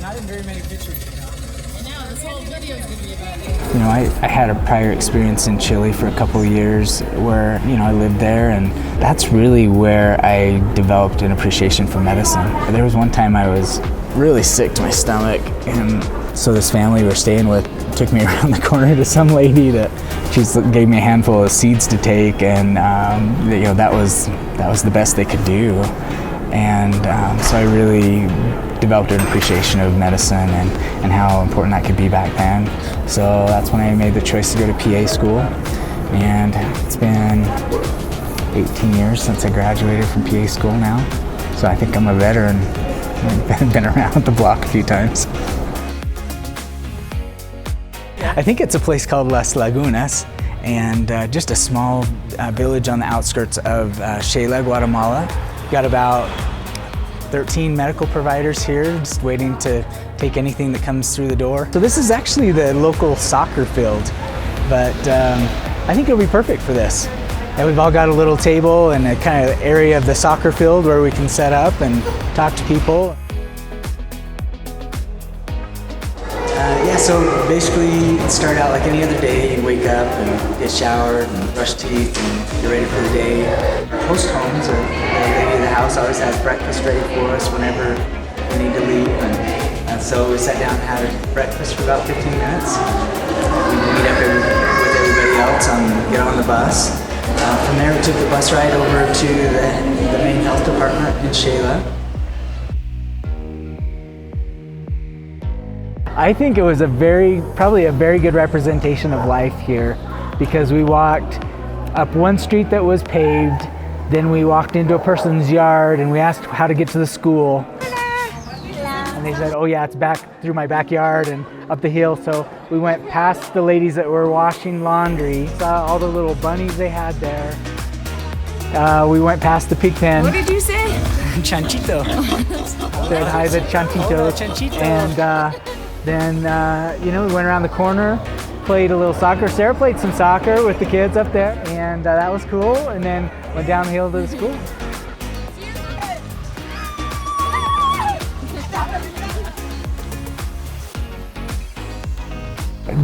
Not in very many pictures. I know, this whole video is going to be about it. You know, I had a prior experience in Chile for a couple of years where, you know, I lived there, and that's really where I developed an appreciation for medicine. There was one time I was really sick to my stomach, and so this family we were staying with took me around the corner to some lady that she gave me a handful of seeds to take, and you know, that was the best they could do. And so I really developed an appreciation of medicine and how important that could be back then. So that's when I made the choice to go to PA school, and it's been 18 years since I graduated from PA school now. So I think I'm a veteran. I've been around the block a few times. I think it's a place called Las Lagunas, and just a small village on the outskirts of Xela, Guatemala. Got about 13 medical providers here, just waiting to take anything that comes through the door. So this is actually the local soccer field, but I think it'll be perfect for this. And we've all got a little table and a kind of area of the soccer field where we can set up and talk to people. Yeah, so basically it started out like any other day. You wake up and get showered and brush teeth and get ready for the day. Our host homes, or the lady of the house, always has breakfast ready for us whenever we need to leave. And so we sat down and had breakfast for about 15 minutes. We meet up with everybody else and get on the bus. From there we took the bus ride over to the main health department in Xela. I think it was probably a very good representation of life here, because we walked up one street that was paved, then we walked into a person's yard and we asked how to get to the school. And they said, oh yeah, it's back through my backyard and up the hill. So we went past the ladies that were washing laundry, saw all the little bunnies they had there. We went past the pig pen. What did you say? Chanchito. Said hi to Chanchito. Oh, Chanchito. And then, you know, we went around the corner, played a little soccer. Sarah played some soccer with the kids up there, and that was cool. And then went down the hill to the school.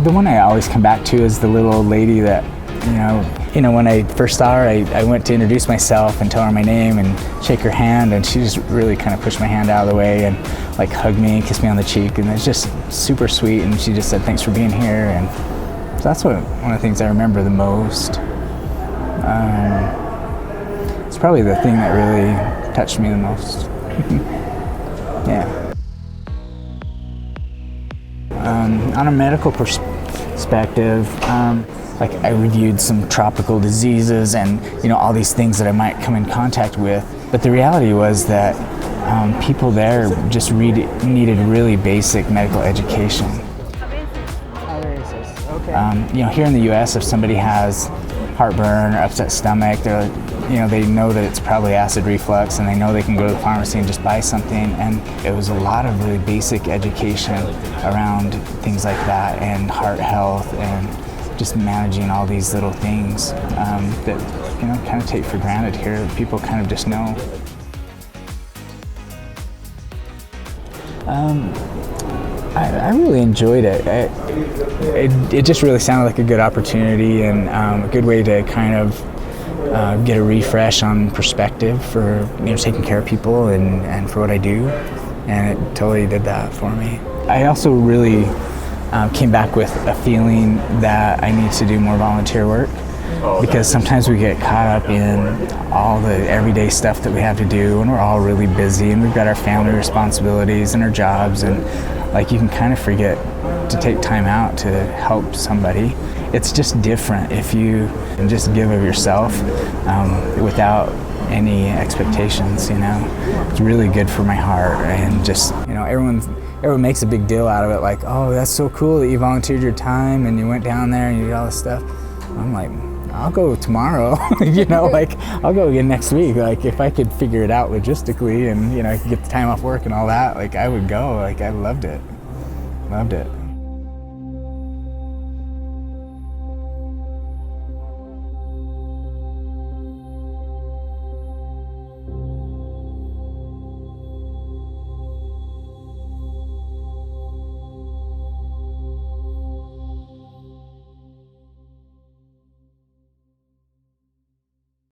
The one I always come back to is the little old lady that, you know, when I first saw her, I went to introduce myself and tell her my name and shake her hand, and she just really kind of pushed my hand out of the way and like hugged me and kissed me on the cheek, and it's just super sweet. And she just said, thanks for being here. And so that's one of the things I remember the most. It's probably the thing that really touched me the most. Yeah. On a medical perspective, like I reviewed some tropical diseases and, you know, all these things that I might come in contact with. But the reality was that people there just needed really basic medical education. You know, here in the U.S., if somebody has heartburn or upset stomach, they know that it's probably acid reflux, and they know they can go to the pharmacy and just buy something. And it was a lot of really basic education around things like that, and heart health, and just managing all these little things that, you know, kind of take for granted here, that people kind of just know. I really enjoyed it. It just really sounded like a good opportunity, and a good way to kind of get a refresh on perspective for, you know, taking care of people and for what I do, and it totally did that for me. I also really came back with a feeling that I need to do more volunteer work, because sometimes we get caught up in all the everyday stuff that we have to do, and we're all really busy, and we've got our family responsibilities and our jobs, and like you can kind of forget to take time out to help somebody. It's just different if you just give of yourself without any expectations, you know. It's really good for my heart, and just, you know, everyone makes a big deal out of it, like, oh, that's so cool that you volunteered your time and you went down there and you did all this stuff. I'm like, I'll go tomorrow, you know, like I'll go again next week. Like if I could figure it out logistically and, you know, I could get the time off work and all that, like I would go. Like I loved it.